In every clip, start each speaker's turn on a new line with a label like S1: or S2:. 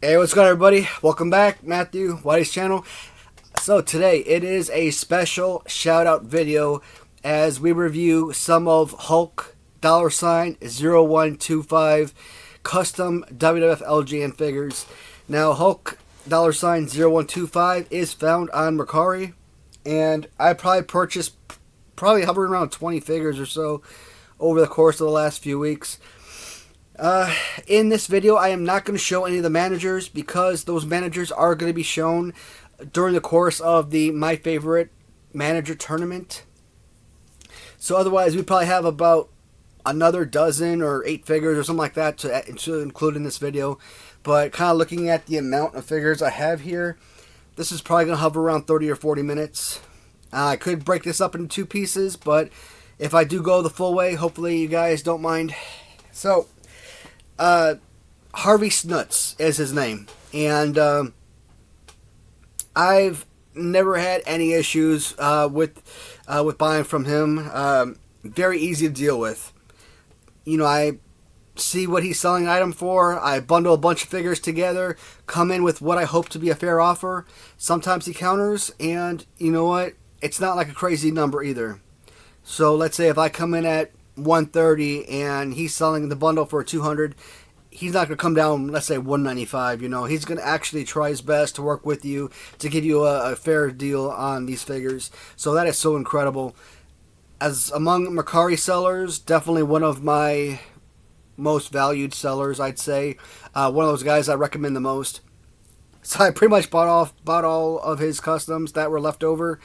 S1: Hey, what's going on, everybody? Welcome back, Matthew, Watty's channel. So today it is a special shout out video as we review some of Hulk $0125 custom WWF LJN figures. Now Hulk $0125 is found on Mercari, and I probably purchased hovering around 20 figures or so over the course of the last few weeks. In this video, I am not going to show any of the managers because those managers are going to be shown during the course of the My Favorite Manager tournament. So otherwise, we probably have about another dozen or 8 figures or something like that to include in this video. But kind of looking at the amount of figures I have here, this is probably going to hover around 30 or 40 minutes. I could break this up into 2 pieces, but if I do go the full way, hopefully you guys don't mind. So Harvey Snuts is his name, and I've never had any issues with buying from him. Very easy to deal with. You know, I see what he's selling an item for. I bundle a bunch of figures together, come in with what I hope to be a fair offer. Sometimes he counters, and you know what? It's not like a crazy number either. So let's say if I come in at 130 and he's selling the bundle for 200, he's not going to come down, let's say 195. You know, he's going to actually try his best to work with you to give you a fair deal on these figures. So that is so incredible. As among Mercari sellers, definitely one of my most valued sellers, I'd say. One of those guys I recommend the most. So I pretty much bought all of his customs that were left over.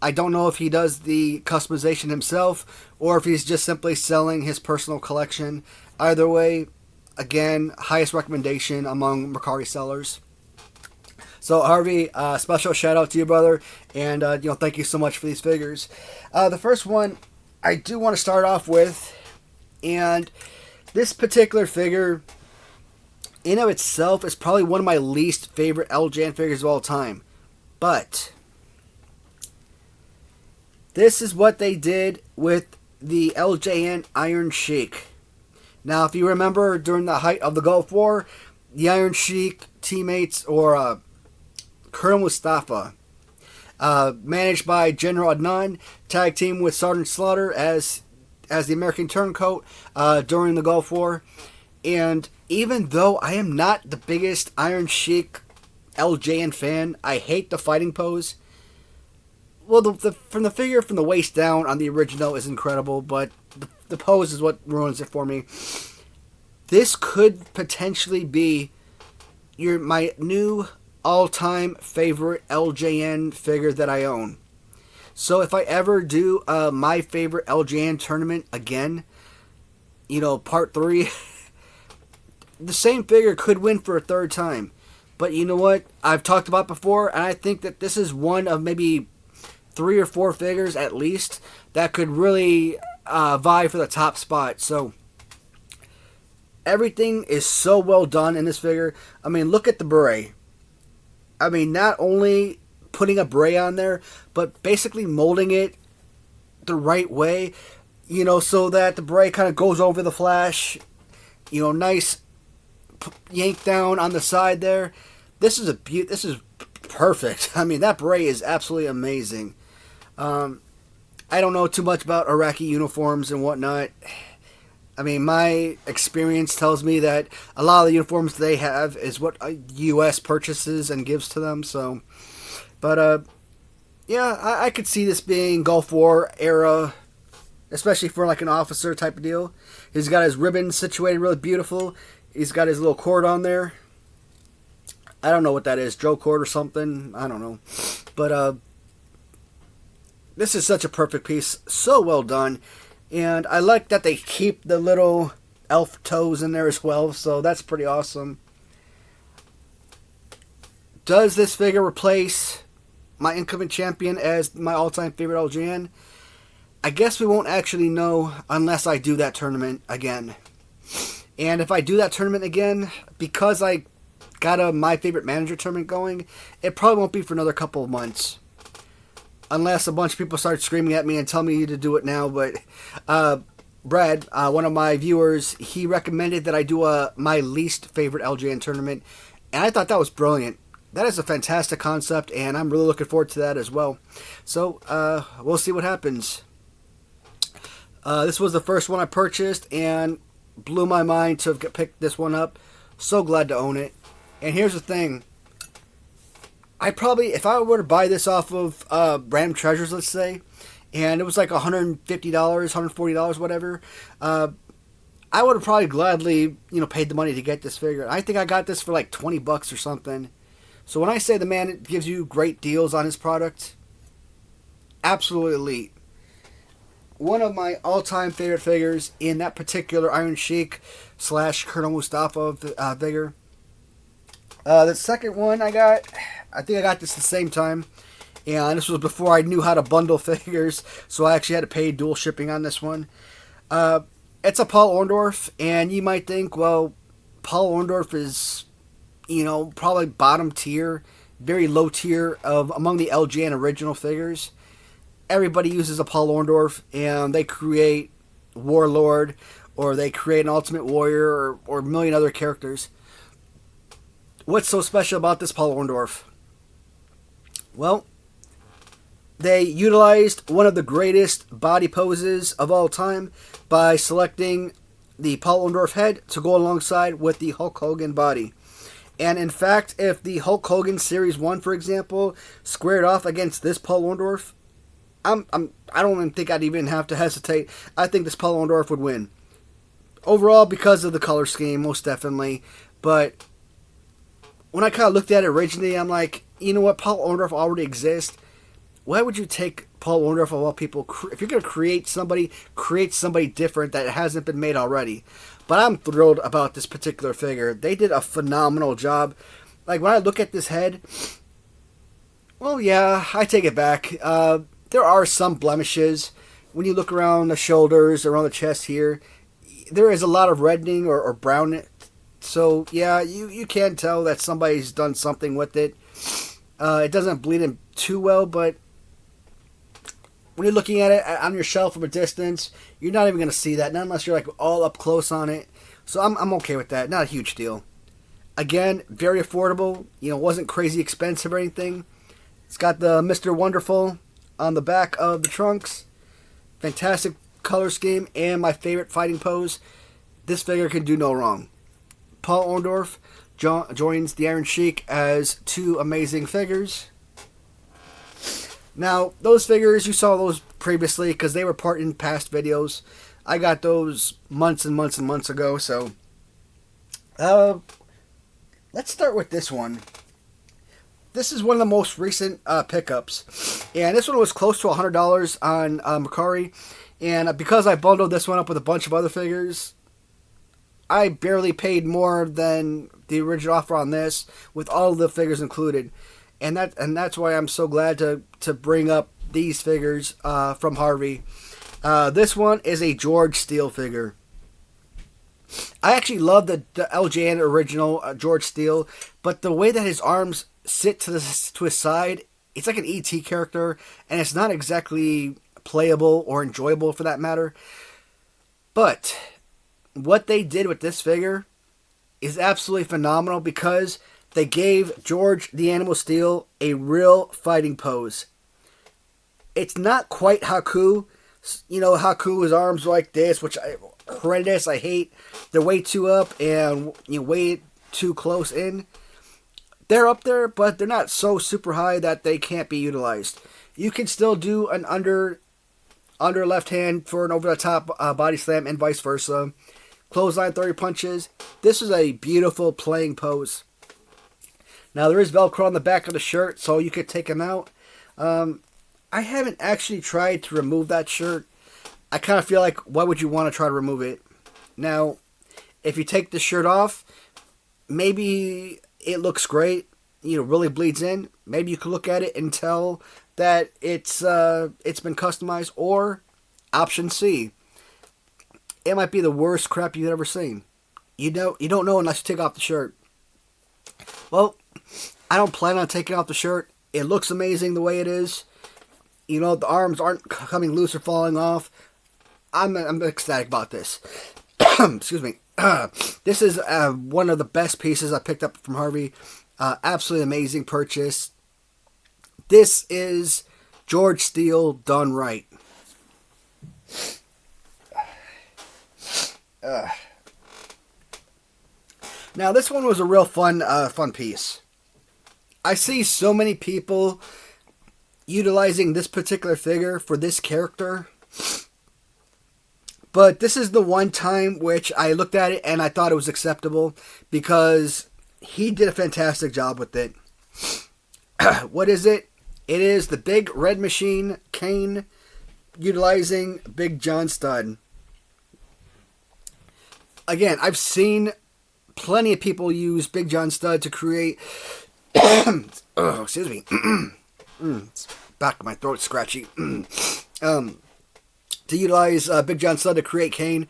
S1: I don't know if he does the customization himself or if he's just simply selling his personal collection. Either way, again, highest recommendation among Mercari sellers. So Harvey, special shout out to you, brother, and thank you so much for these figures. The first one I do want to start off with, and this particular figure in of itself is probably one of my least favorite LJN figures of all time, but this is what they did with the LJN Iron Sheik. Now, if you remember, during the height of the Gulf War, the Iron Sheik teammates, or Colonel Mustafa, managed by General Adnan, tag team with Sergeant Slaughter as the American turncoat during the Gulf War. And even though I am not the biggest Iron Sheik LJN fan, I hate the fighting pose. Well, from the figure from the waist down on the original is incredible, but the pose is what ruins it for me. This could potentially be my new all-time favorite LJN figure that I own. So if I ever do my favorite LJN tournament again, part 3, the same figure could win for a third time. But you know what? I've talked about before, and I think that this is one of maybe 3 or 4 figures at least that could really vie for the top spot. So everything is so well done in this figure. I mean, look at the beret. I mean, not only putting a beret on there, but basically molding it the right way, so that the beret kind of goes over the flash. Nice yank down on the side there. This is perfect. I mean, that beret is absolutely amazing. I don't know too much about Iraqi uniforms and whatnot. I mean, my experience tells me that a lot of the uniforms they have is what U.S. purchases and gives to them. So, but yeah, I could see this being Gulf War era, especially for like an officer type of deal. He's got his ribbons situated really beautiful. He's got his little cord on there. I don't know what that is, drill cord or something. I don't know, but this is such a perfect piece, so well done. And I like that they keep the little elf toes in there as well, so that's pretty awesome. Does this figure replace my incoming champion as my all-time favorite LJN? I guess we won't actually know unless I do that tournament again. And if I do that tournament again, because I got a My Favorite Manager tournament going, it probably won't be for another couple of months. Unless a bunch of people start screaming at me and tell me to do it now. But Brad, one of my viewers, he recommended that I do my least favorite LJN tournament. And I thought that was brilliant. That is a fantastic concept, and I'm really looking forward to that as well. So, we'll see what happens. This was the first one I purchased, and blew my mind to have picked this one up. So glad to own it. And here's the thing. I probably, if I were to buy this off of Random Treasures, let's say, and it was like $150, $140, whatever, I would have probably gladly, paid the money to get this figure. I think I got this for like 20 bucks or something. So when I say the man gives you great deals on his product, absolutely elite. One of my all-time favorite figures in that particular Iron Sheik / Colonel Mustafa figure. The second one I think I got this at the same time. And this was before I knew how to bundle figures, so I actually had to pay dual shipping on this one. It's a Paul Orndorff, and you might think, well, Paul Orndorff is, probably bottom tier, very low tier among the LJN original figures. Everybody uses a Paul Orndorff, and they create Warlord, or they create an Ultimate Warrior, or a million other characters. What's so special about this Paul Orndorff? Well, they utilized one of the greatest body poses of all time by selecting the Paul Orndorff head to go alongside with the Hulk Hogan body. And in fact, if the Hulk Hogan Series 1, for example, squared off against this Paul Orndorff, I don't even think I'd even have to hesitate. I think this Paul Orndorff would win. Overall, because of the color scheme, most definitely. But when I kind of looked at it originally, I'm like, you know what, Paul Orndorff already exists. Why would you take Paul Orndorff of all people? If you're going to create somebody different that hasn't been made already. But I'm thrilled about this particular figure. They did a phenomenal job. Like, when I look at this head, well, yeah, I take it back. There are some blemishes. When you look around the shoulders, around the chest here, there is a lot of reddening or brown. So, yeah, you can tell that somebody's done something with it. It doesn't bleed in too well, but when you're looking at it on your shelf from a distance, you're not even going to see that, not unless you're like all up close on it. So I'm okay with that. Not a huge deal. Again, very affordable. Wasn't crazy expensive or anything. It's got the Mr. Wonderful on the back of the trunks. Fantastic color scheme and my favorite fighting pose. This figure can do no wrong. Paul Orndorff joins the Iron Sheik as two amazing figures. Now, those figures, you saw those previously because they were part in past videos. I got those months and months and months ago, so let's start with this one. This is one of the most recent pickups, and this one was close to $100 on Mercari, and because I bundled this one up with a bunch of other figures, I barely paid more than the original offer on this, with all of the figures included. And that's why I'm so glad to bring up these figures from Harvey. This one is a George Steele figure. I actually love the LJN original George Steele, but the way that his arms sit to his side, it's like an ET character, and it's not exactly playable or enjoyable for that matter. But what they did with this figure is absolutely phenomenal because they gave George the Animal Steel a real fighting pose. It's not quite Haku. Haku's arms like this, which horrendous. I hate. They're way too up and way too close in. They're up there, but they're not so super high that they can't be utilized. You can still do an under left hand for an over-the-top body slam and vice versa. Clothesline 30 punches. This is a beautiful playing pose. Now, there is Velcro on the back of the shirt, so you could take them out. I haven't actually tried to remove that shirt. I kind of feel like, why would you want to try to remove it? Now, if you take the shirt off, maybe it looks great, really bleeds in. Maybe you could look at it and tell that it's been customized. Or, option C, it might be the worst crap you've ever seen. You don't know unless you take off the shirt. Well, I don't plan on taking off the shirt. It looks amazing the way it is. The arms aren't coming loose or falling off. I'm ecstatic about this. Excuse me. This is one of the best pieces I picked up from Harvey. Absolutely amazing purchase. This is George Steele done right. Now this one was a real fun piece. I see so many people utilizing this particular figure for this character. But this is the one time which I looked at it and I thought it was acceptable because he did a fantastic job with it. What is it? It is the Big Red Machine Kane utilizing Big John Studd. Again, I've seen plenty of people use Big John Studd to create... oh, excuse me. Back of my throat scratchy. To utilize Big John Studd to create Kane.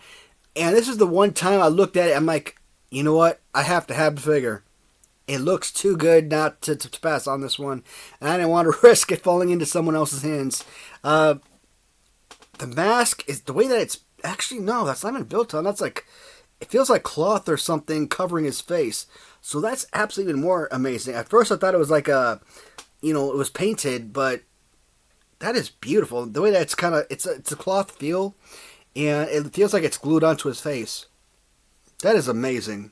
S1: And this is the one time I looked at it, I'm like, you know what? I have to have the figure. It looks too good not to pass on this one. And I didn't want to risk it falling into someone else's hands. The mask is the way that it's... Actually, no, that's not even built on. That's like... It feels like cloth or something covering his face. So that's absolutely even more amazing. At first I thought it was like a... You know, it was painted, but... That is beautiful. The way that it's kind of... It's a cloth feel. And it feels like it's glued onto his face. That is amazing.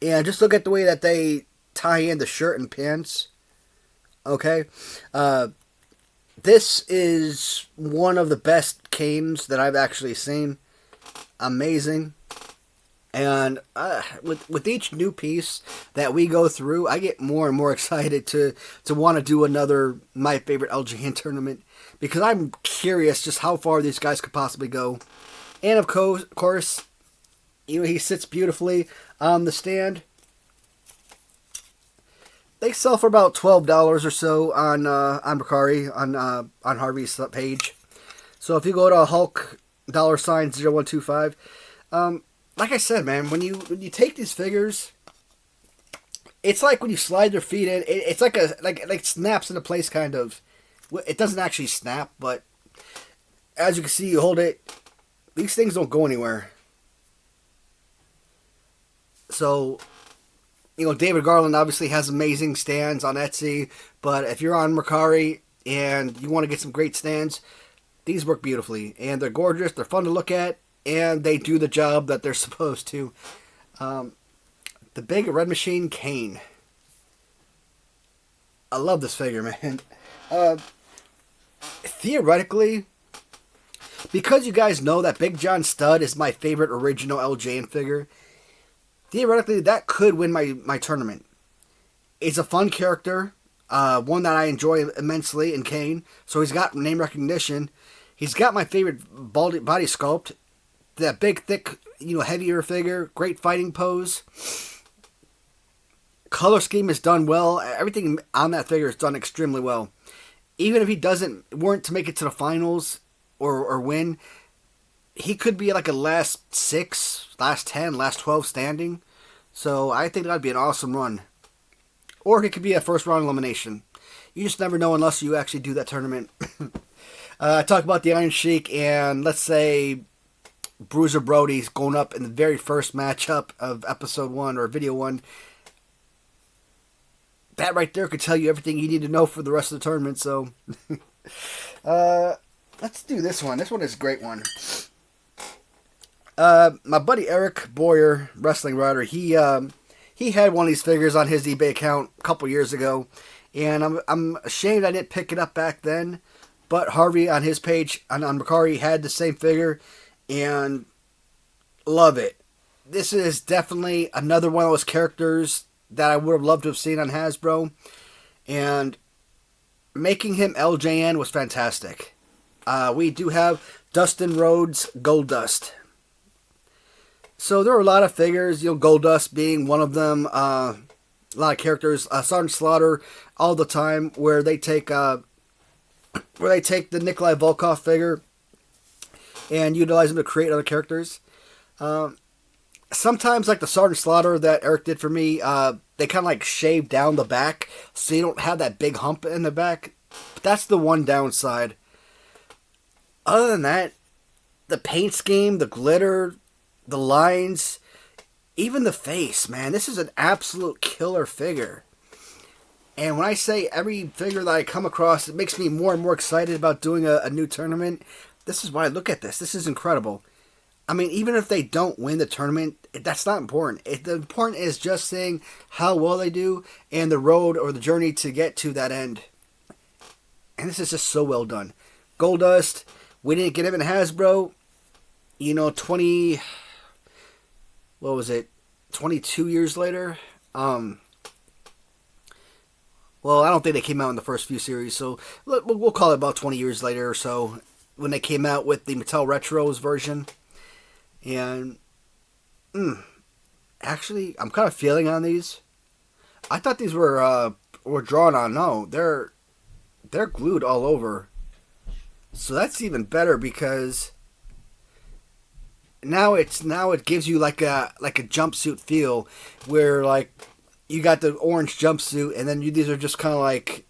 S1: And just look at the way that they tie in the shirt and pants. Okay. This is one of the best Kanes that I've actually seen. Amazing. And with each new piece that we go through, I get more and more excited to want to do another My Favorite LJN tournament. Because I'm curious just how far these guys could possibly go. And of course, you know, he sits beautifully on the stand. They sell for about $12 or so on Mercari, on Harvey's page. So if you go to Hulk $0125, like I said, man, when you take these figures, it's like when you slide your feet in. It's like like snaps into place, kind of. It doesn't actually snap, but as you can see, you hold it. These things don't go anywhere. So, you know, David Garland obviously has amazing stands on Etsy, but if you're on Mercari and you want to get some great stands, these work beautifully. And they're gorgeous, they're fun to look at, and they do the job that they're supposed to. The Big Red Machine Kane. I love this figure, man. Theoretically, because you guys know that Big John Studd is my favorite original LJN figure, theoretically, that could win my tournament. It's a fun character, one that I enjoy immensely in Kane. So he's got name recognition. He's got my favorite body sculpt. That big, thick, you know, heavier figure. Great fighting pose. Color scheme is done well. Everything on that figure is done extremely well. Even if he weren't to make it to the finals or win, he could be like a last 6, last 10, last 12 standing. So I think that'd be an awesome run. Or it could be a first round elimination. You just never know unless you actually do that tournament. I talk about the Iron Sheik, and let's say Bruiser Brody's going up in the very first matchup of episode 1 or video 1. That right there could tell you everything you need to know for the rest of the tournament. So let's do this one. This one is a great one. My buddy Eric Boyer, wrestling writer, he had one of these figures on his eBay account a couple years ago, and I'm ashamed I didn't pick it up back then. But Harvey on his page on Mercari had the same figure, and love it. This is definitely another one of those characters that I would have loved to have seen on Hasbro, and making him LJN was fantastic. We do have Dustin Rhodes Goldust. So there are a lot of figures, you know, Goldust being one of them. A lot of characters, Sergeant Slaughter, all the time, where they take the Nikolai Volkov figure and utilize them to create other characters. Sometimes, like the Sergeant Slaughter that Eric did for me, they kind of like shave down the back, so you don't have that big hump in the back. But that's the one downside. Other than that, the paint scheme, the glitter, the lines, even the face, man. This is an absolute killer figure. And when I say every figure that I come across, it makes me more and more excited about doing a new tournament. This is why I look at this. This is incredible. I mean, even if they don't win the tournament, that's not important. The important is just seeing how well they do and the road or the journey to get to that end. And this is just so well done. Goldust, we didn't get him in Hasbro. 22 years later? Well, I don't think they came out in the first few series, so we'll call it about 20 years later or so, when they came out with the Mattel Retros version. And, actually, I'm kind of feeling on these. I thought these were drawn on. No, they're glued all over. So that's even better, because now it gives you like a jumpsuit feel, where like you got the orange jumpsuit, and then these are just kind of like,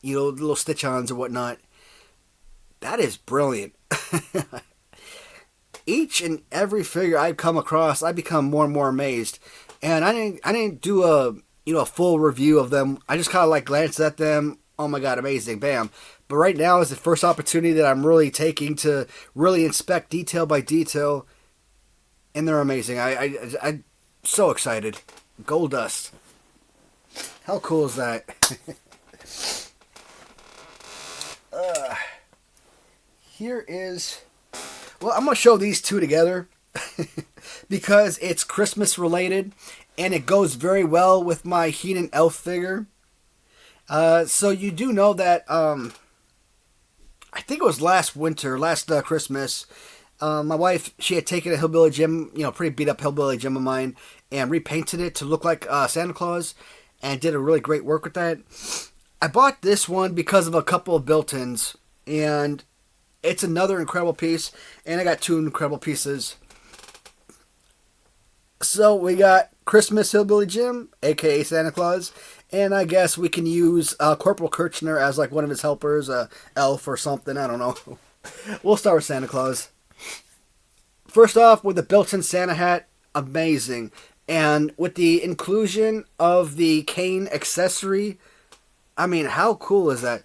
S1: little stitch-ons or whatnot. That is brilliant. Each and every figure I come across, I become more and more amazed. And I didn't do a full review of them. I just kind of like glanced at them. Oh my god, amazing, bam. But right now is the first opportunity that I'm really taking to really inspect detail by detail, and they're amazing. I'm so excited. Goldust. How cool is that? Here is... Well, I'm going to show these two together because it's Christmas related, and it goes very well with my He-Man Elf figure. So you do know that, I think it was last Christmas, my wife, she had taken a Hillbilly Jim, pretty beat up Hillbilly Jim of mine, and repainted it to look like Santa Claus, and did a really great work with that. I bought this one because of a couple of built-ins, and it's another incredible piece, and I got two incredible pieces. So we got Christmas Hillbilly Jim, aka Santa Claus, and I guess we can use Corporal Kirchner as like one of his helpers, elf or something, I don't know. We'll start with Santa Claus. First off, with the built-in Santa hat, amazing. And with the inclusion of the cane accessory, I mean, how cool is that?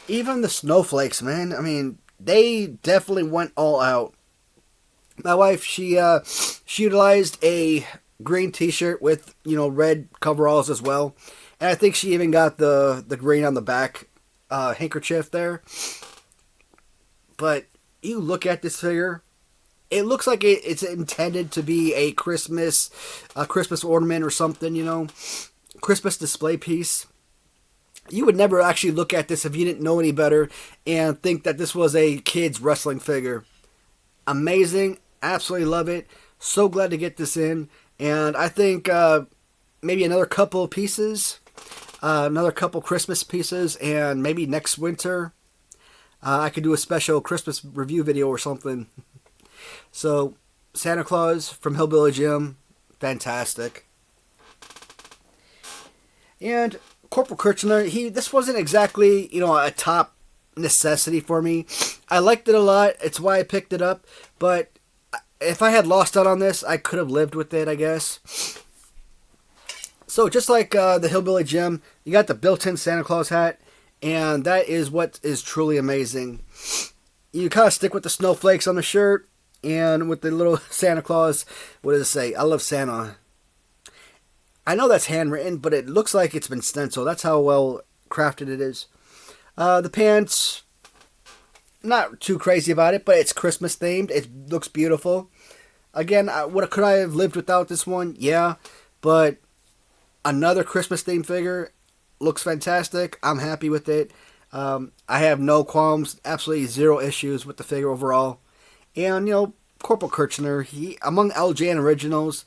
S1: Even the snowflakes, man, I mean, they definitely went all out. My wife, she utilized a green t-shirt with, red coveralls as well. And I think she even got the green on the back handkerchief there. But you look at this figure, it looks like it's intended to be a Christmas ornament or something, Christmas display piece. You would never actually look at this if you didn't know any better and think that this was a kid's wrestling figure. Amazing. Absolutely love it. So glad to get this in. And I think maybe another couple of pieces, another couple Christmas pieces, and maybe next winter I could do a special Christmas review video or something. So, Santa Claus from Hillbilly Jim, fantastic. And Corporal Kirchner, this wasn't exactly, a top necessity for me. I liked it a lot. It's why I picked it up. But if I had lost out on this, I could have lived with it, I guess. So just like the Hillbilly Jim, you got the built-in Santa Claus hat. And that is what is truly amazing. You kind of stick with the snowflakes on the shirt. And with the little Santa Claus, what does it say? I love Santa. I know that's handwritten, but it looks like it's been stenciled. That's how well crafted it is. The pants, not too crazy about it, but it's Christmas themed. It looks beautiful. Again, could I have lived without this one? Yeah, but another Christmas themed figure looks fantastic. I'm happy with it. I have no qualms, absolutely zero issues with the figure overall. And, Corporal Kirchner, among LJN originals,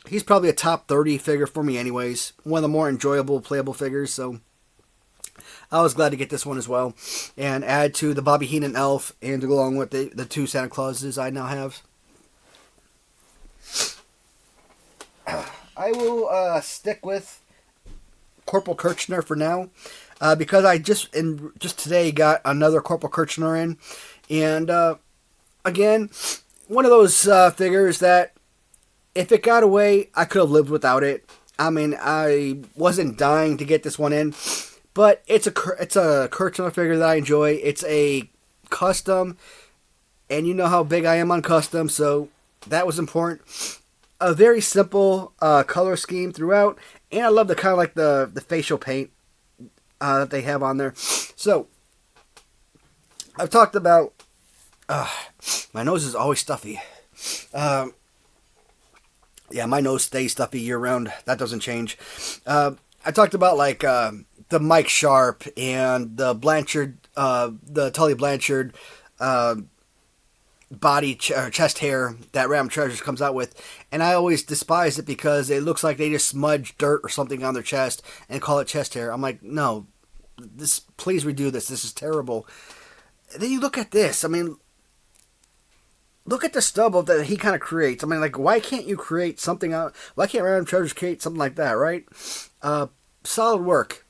S1: he's probably a top 30 figure for me anyways. One of the more enjoyable, playable figures, so I was glad to get this one as well. And add to the Bobby Heenan Elf, and to go along with the two Santa Clauses I now have. I will stick with Corporal Kirchner for now, because I just today got another Corporal Kirchner in. And, again, one of those figures that if it got away, I could have lived without it. I mean, I wasn't dying to get this one in, but it's a Kirchner figure that I enjoy. It's a custom, and you know how big I am on custom, so that was important. A very simple color scheme throughout, and I love the kind of like the facial paint that they have on there. So I've talked about my nose is always stuffy. Yeah, my nose stays stuffy year round. That doesn't change. I talked about like the Mike Sharp and the Blanchard, the Tully Blanchard body chest hair that Random Treasures comes out with, and I always despise it because it looks like they just smudge dirt or something on their chest and call it chest hair. I'm like, no, please redo this. This is terrible. And then you look at this. I mean, look at the stubble that he kind of creates. I mean, like, why can't you create something out? Why can't Random Treasures create something like that, right? Solid work.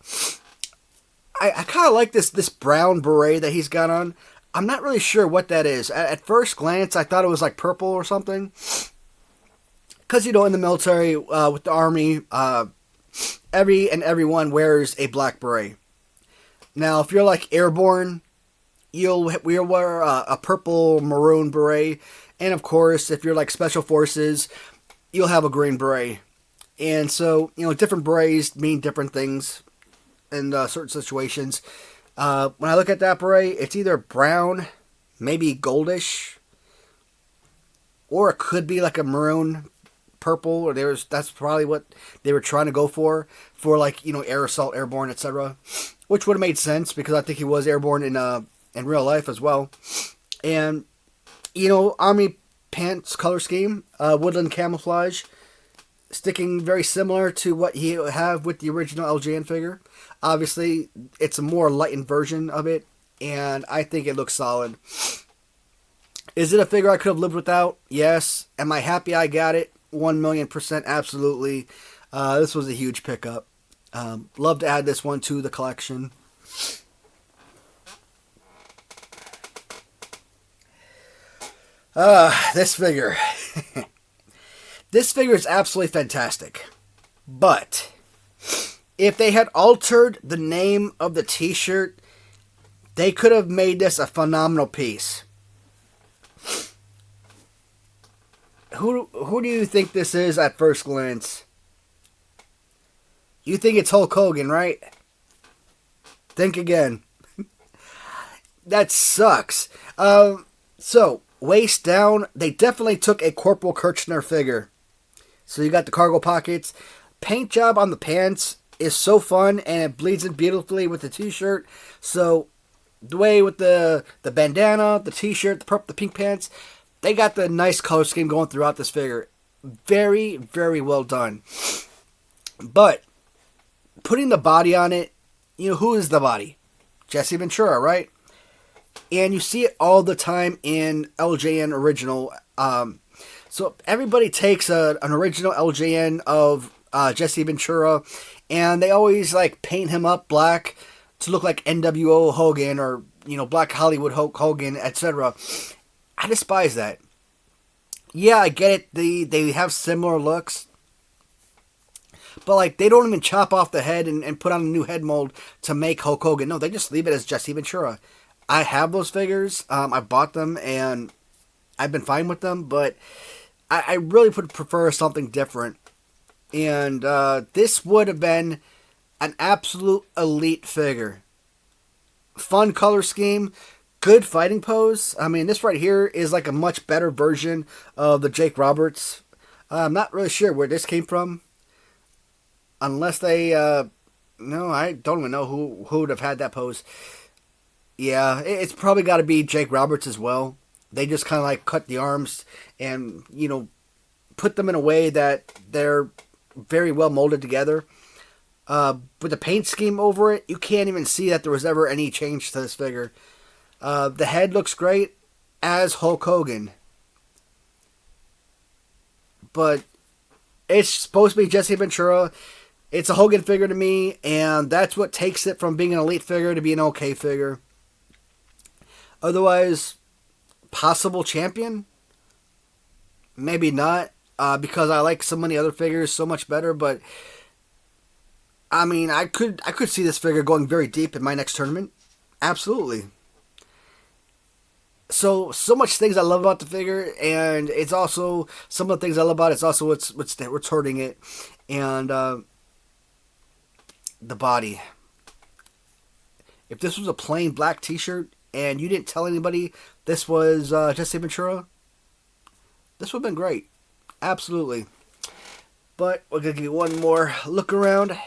S1: I kind of like this brown beret that he's got on. I'm not really sure what that is. At first glance, I thought it was like purple or something. Because, you know, in the military, with the Army, everyone wears a black beret. Now, if you're like airborne, we'll wear a purple maroon beret. And, of course, if you're like Special Forces, you'll have a green beret. And so, you know, different berets mean different things in certain situations. When I look at that beret, it's either brown, maybe goldish, or it could be like a maroon purple, or that's probably what they were trying to go for like, you know, air assault, airborne, etc., which would have made sense because I think he was airborne in real life as well. And, you know, Army pants color scheme, woodland camouflage, sticking very similar to what he have with the original LJN figure. Obviously, it's a more lightened version of it, and I think it looks solid. Is it a figure I could have lived without? Yes. Am I happy I got it? 1,000,000%, absolutely. This was a huge pickup. Love to add this one to the collection. This figure. This figure is absolutely fantastic. But if they had altered the name of the t-shirt, they could have made this a phenomenal piece. Who do you think this is at first glance? You think it's Hulk Hogan, right? Think again. That sucks. So, waist down, they definitely took a Corporal Kirchner figure. So you got the cargo pockets. Paint job on the pants is so fun, and it bleeds in beautifully with the t-shirt. So the way with the bandana, the t-shirt, the purple, the pink pants, they got the nice color scheme going throughout this figure. Very, very well done. But putting the body on it, you know, who is the body? Jesse Ventura, right? And you see it all the time in LJN original. So everybody takes an original LJN of Jesse Ventura, and they always like paint him up black to look like NWO Hogan or, you know, Black Hollywood Hulk Hogan, etc. I despise that. Yeah, I get it. They have similar looks, but like they don't even chop off the head and put on a new head mold to make Hulk Hogan. No, they just leave it as Jesse Ventura. I have those figures. I bought them and I've been fine with them, but I really would prefer something different. And this would have been an absolute elite figure. Fun color scheme, good fighting pose. I mean, this right here is like a much better version of the Jake Roberts. I'm not really sure where this came from. Unless they, no, I don't even know who would have had that pose. Yeah, it's probably got to be Jake Roberts as well. They just kind of like cut the arms and, you know, put them in a way that they're very well molded together. But the paint scheme over it, you can't even see that there was ever any change to this figure. The head looks great as Hulk Hogan. But it's supposed to be Jesse Ventura. It's a Hogan figure to me, and that's what takes it from being an elite figure to be an okay figure. Otherwise, possible champion? maybe not, because I like so many other figures so much better. But I mean, I could see this figure going very deep in my next tournament. Absolutely. So much things I love about the figure, and it's also some of the things I love about it. It's also what's hurting it, and the body. If this was a plain black T-shirt and you didn't tell anybody this was Jesse Ventura, this would have been great. Absolutely. But we're going to give you one more look around.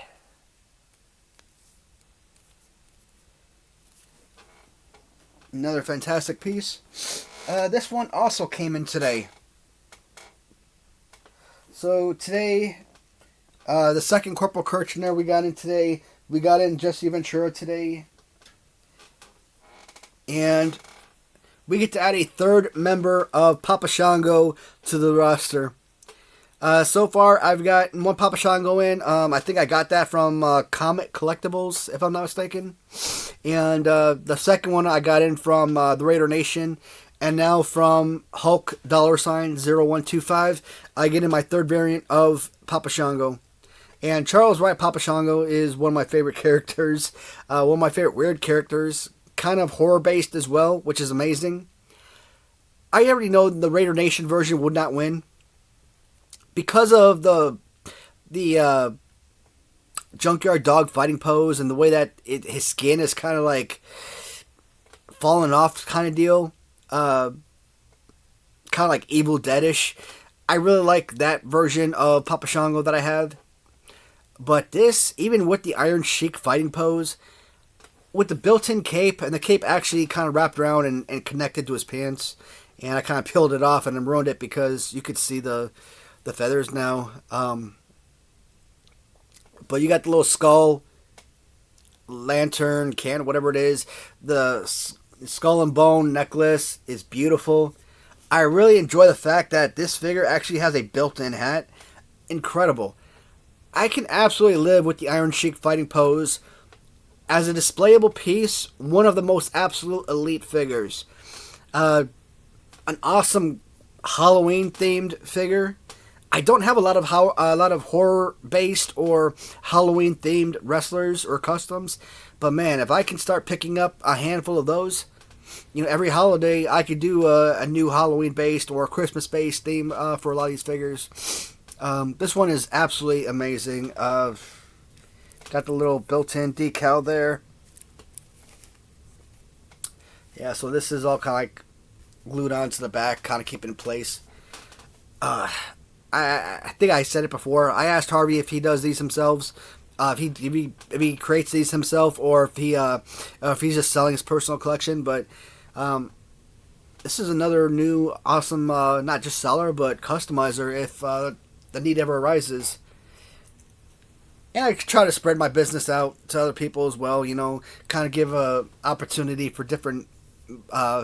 S1: Another fantastic piece. This one also came in today. So today, the second Corporal Kirchner we got in today. We got in Jesse Ventura today. And we get to add a third member of Papa Shango to the roster. So far, I've got one Papa Shango in. I think I got that from Comet Collectibles, if I'm not mistaken. And the second one I got in from the Raider Nation. And now from Hulk $0125, I get in my third variant of Papa Shango. And Charles Wright Papa Shango is one of my favorite characters. One of my favorite weird characters. Kind of horror-based as well, which is amazing. I already know the Raider Nation version would not win. Because of the junkyard dog fighting pose and the way that his skin is kind of like falling off kind of deal. Kind of like Evil Deadish. I really like that version of Papa Shango that I have. But this, even with the Iron Sheik fighting pose, with the built-in cape, and the cape actually kind of wrapped around and connected to his pants, and I kind of peeled it off and then ruined it because you could see the feathers now. But you got the little skull, lantern, can, whatever it is. The skull and bone necklace is beautiful. I really enjoy the fact that this figure actually has a built-in hat. Incredible. I can absolutely live with the Iron Sheik fighting pose. As a displayable piece, one of the most absolute elite figures. An awesome Halloween-themed figure. I don't have a lot of horror-based or Halloween-themed wrestlers or customs, but man, if I can start picking up a handful of those, every holiday I could do a new Halloween-based or Christmas-based theme for a lot of these figures. This one is absolutely amazing. Got the little built-in decal there. Yeah, so this is all kind of like glued onto the back, kind of keep it in place. I think I said it before. I asked Harvey if he does these himself, if he creates these himself, or if he's just selling his personal collection. But this is another new awesome, not just seller but customizer if the need ever arises. And I try to spread my business out to other people as well. Kind of give a opportunity for different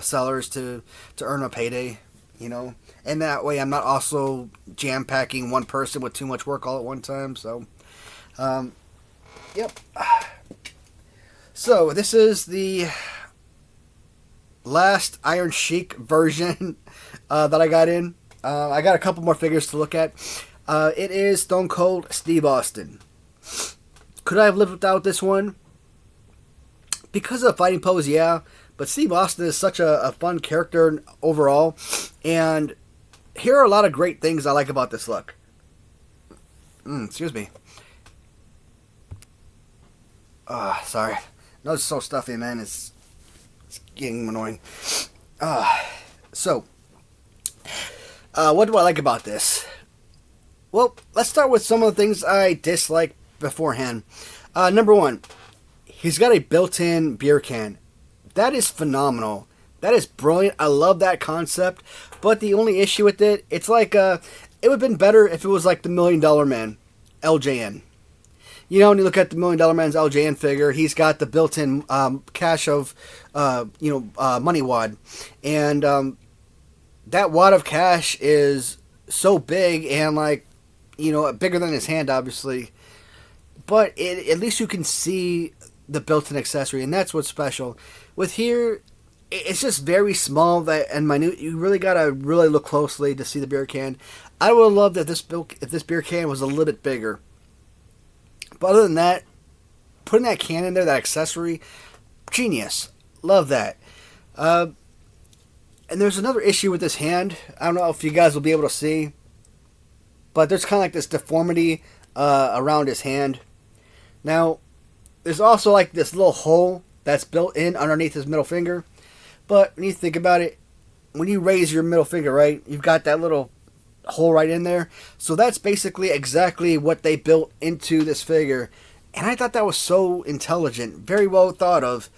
S1: sellers to earn a payday. And that way I'm not also jam-packing one person with too much work all at one time. So, yep. So, this is the last Iron Sheik version that I got in. I got a couple more figures to look at. It is Stone Cold Steve Austin. Could I have lived without this one? Because of the fighting pose, yeah. But Steve Austin is such a fun character overall. And here are a lot of great things I like about this look. Excuse me. Sorry. No, it's so stuffy, man. It's getting annoying. So, what do I like about this? Well, let's start with some of the things I dislike beforehand. Number one, he's got a built-in beer can. That is phenomenal. That is brilliant. I love that concept. But the only issue with it, it's like, it would have been better if it was like the $1 Million Man, LJN. When you look at the $1 Million Man's LJN figure, he's got the built-in cache of, money wad. And that wad of cash is so big and like, bigger than his hand, obviously. But at least you can see the built-in accessory, and that's what's special. With here, it's just very small that and minute. You really gotta really look closely to see the beer can. I would love that if this beer can was a little bit bigger. But other than that, putting that can in there, that accessory, genius. Love that. And there's another issue with this hand. I don't know if you guys will be able to see, but there's kind of like this deformity around his hand. Now, there's also like this little hole that's built in underneath his middle finger. But when you think about it, when you raise your middle finger, right, you've got that little hole right in there. So that's basically exactly what they built into this figure. And I thought that was so intelligent, very well thought of.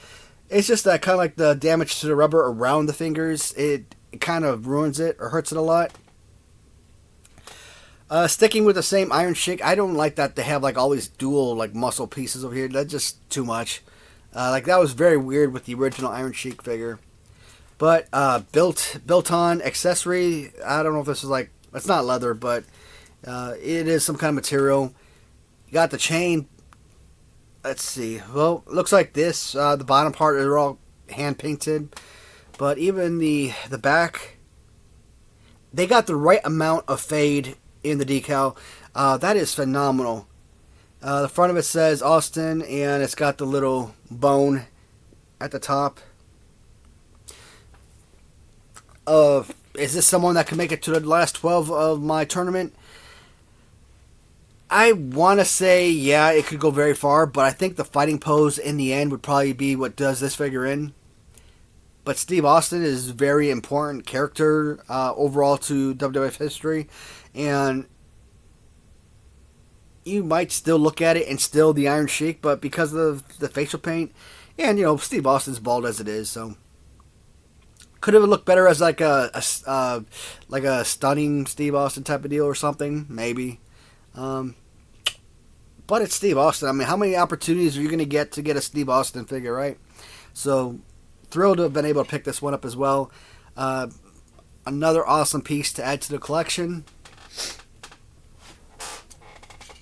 S1: It's just that kind of like the damage to the rubber around the fingers. It kind of ruins it or hurts it a lot. Sticking with the same iron shake, I don't like that they have like all these dual like muscle pieces over here. That's just too much. Like that was very weird with the original Iron Sheik figure. But built on accessory, I don't know if this is like, it's not leather, but it is some kind of material. You got the chain. Let's see. Well, it looks like this. The bottom part are all hand painted, but even the back, they got the right amount of fade in the decal. That is phenomenal. The front of it says Austin, and it's got the little bone at the top. Is this someone that can make it to the last 12 of my tournament? I want to say, yeah, it could go very far, but I think the fighting pose in the end would probably be what does this figure in. But Steve Austin is a very important character overall to WWF history, and you might still look at it and still the Iron Sheik, but because of the facial paint, and, you know, Steve Austin's bald as it is, so could have looked better as like a stunning Steve Austin type of deal or something, maybe. But it's Steve Austin. I mean, how many opportunities are you going to get a Steve Austin figure, right? So, thrilled to have been able to pick this one up as well. Another awesome piece to add to the collection.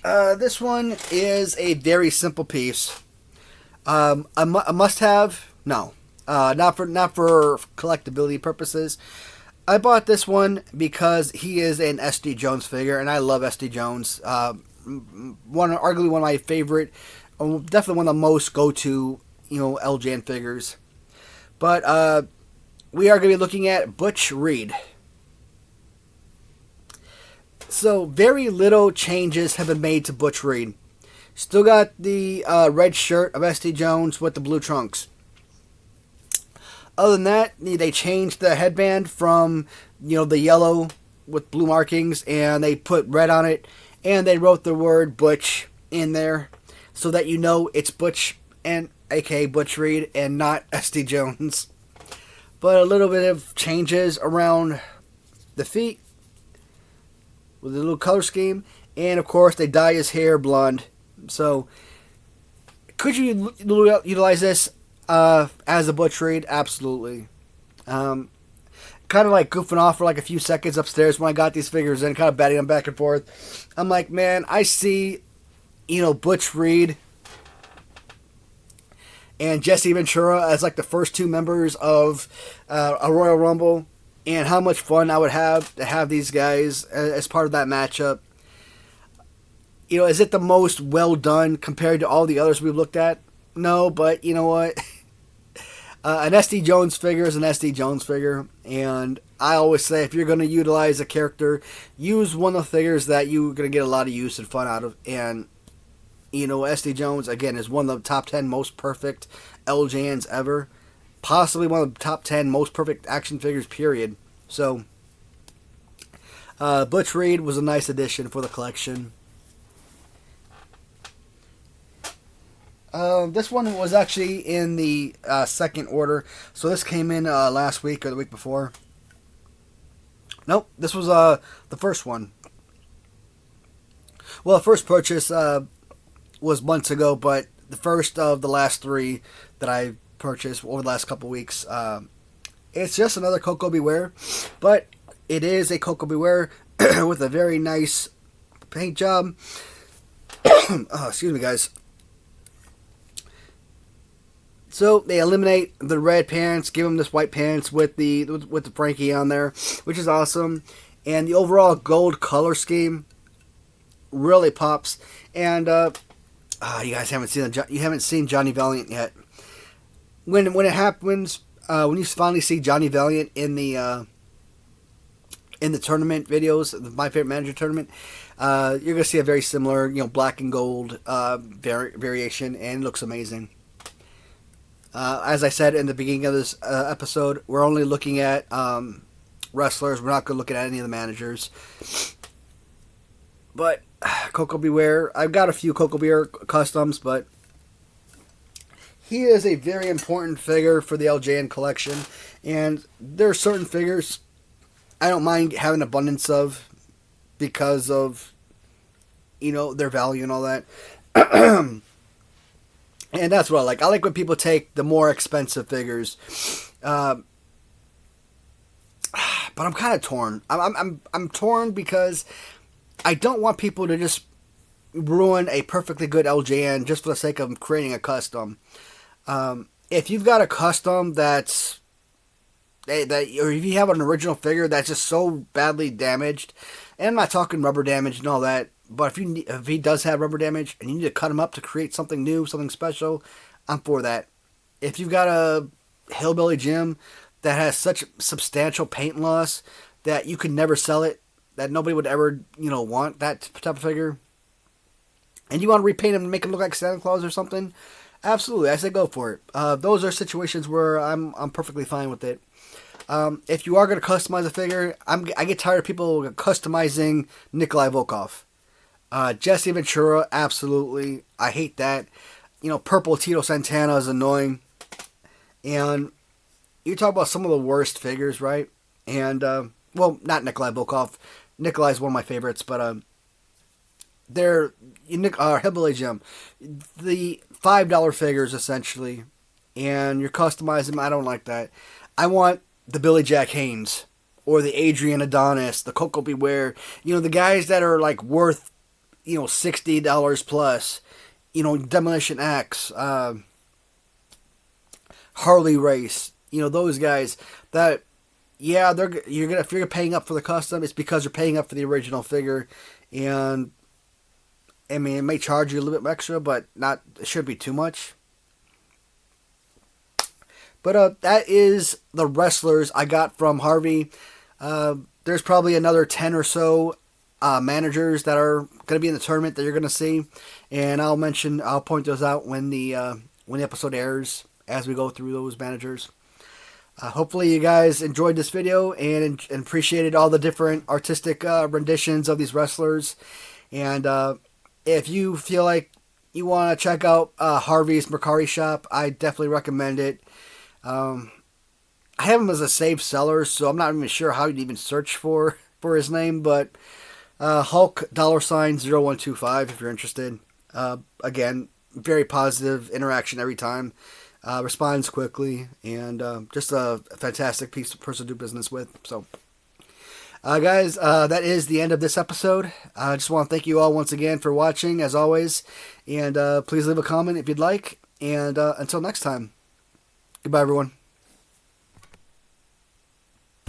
S1: This one is a very simple piece. A must-have? No. Not for collectability purposes. I bought this one because he is an SD Jones figure, and I love SD Jones. Arguably one of my favorite, definitely one of the most go-to, LJN figures. But we are going to be looking at Butch Reed. So very little changes have been made to Butch Reed. Still got the red shirt of SD Jones with the blue trunks. Other than that, they changed the headband from, the yellow with blue markings, and they put red on it, and they wrote the word Butch in there so that it's Butch, and aka Butch Reed, and not SD Jones. But a little bit of changes around the feet with a little color scheme, and of course they dye his hair blonde. So, could you utilize this as a Butch Reed? Absolutely. Kind of like goofing off for like a few seconds upstairs when I got these figures in, kind of batting them back and forth. I'm like, man, I see, Butch Reed and Jesse Ventura as like the first two members of a Royal Rumble, and how much fun I would have to have these guys as part of that matchup. Is it the most well done compared to all the others we've looked at? No, but you know what? An SD Jones figure is an SD Jones figure, and I always say if you're going to utilize a character, use one of the figures that you're going to get a lot of use and fun out of. And, SD Jones, again, is one of the top 10 most perfect LJNs ever. Possibly one of the top 10 most perfect action figures, period. So, Butch Reed was a nice addition for the collection. This one was actually in the second order, so this came in last week or the week before. Nope, this was the first one. Well, the first purchase was months ago, but the first of the last three that I purchased over the last couple weeks. It's just another Koko Beware, but it is a Koko Beware with a very nice paint job. Excuse me, guys. So they eliminate the red pants, give him this white pants with the Frankie on there, which is awesome. And the overall gold color scheme really pops. And you guys haven't seen Johnny Valiant yet. When it happens, when you finally see Johnny Valiant in the tournament videos, the My Favorite Manager tournament, you're gonna see a very similar, black and gold variation, and it looks amazing. As I said in the beginning of this episode, we're only looking at wrestlers. We're not going to look at any of the managers. But Koko B. Ware, I've got a few Koko B. Ware customs, but he is a very important figure for the LJN collection. And there are certain figures I don't mind having abundance of because of, their value and all that. And that's what I like. I like when people take the more expensive figures, but I'm kind of torn. I'm torn because I don't want people to just ruin a perfectly good LJN just for the sake of creating a custom. If you've got a custom or if you have an original figure that's just so badly damaged, and I'm not talking rubber damage and all that. But if he does have rubber damage and you need to cut him up to create something new, something special, I'm for that. If you've got a Hillbilly Jim that has such substantial paint loss that you could never sell it, that nobody would ever, want that type of figure, and you want to repaint him and make him look like Santa Claus or something, absolutely, I say go for it. Those are situations where I'm perfectly fine with it. If you are going to customize a figure, I get tired of people customizing Nikolai Volkov. Jesse Ventura, absolutely. I hate that. Purple Tito Santana is annoying. And you talk about some of the worst figures, right? And, not Nikolai Volkov. Nikolai is one of my favorites, but they're Hillbilly Jim. The $5 figures, essentially. And you're customizing them. I don't like that. I want the Billy Jack Haynes or the Adrian Adonis, the Koko B. Ware. The guys that are like worth $60 plus, Demolition X, Harley Race, those guys that, if you're paying up for the custom, it's because you're paying up for the original figure, and it may charge you a little bit extra, but it shouldn't be too much. But that is the wrestlers I got from Harvey. There's probably another 10 or so managers that are going to be in the tournament that you're going to see, and I'll point those out when the episode airs as we go through those managers. Hopefully you guys enjoyed this video and appreciated all the different artistic renditions of these wrestlers. And if you feel like you want to check out Harvey's Mercari shop, I definitely recommend it. I have him as a saved seller, so I'm not even sure how you'd even search for his name, but Hulk $0125 if you're interested. Again, very positive interaction every time. Responds quickly, and just a fantastic person to do business with. So, guys, that is the end of this episode. I just want to thank you all once again for watching, as always, and please leave a comment if you'd like. And until next time, goodbye, everyone.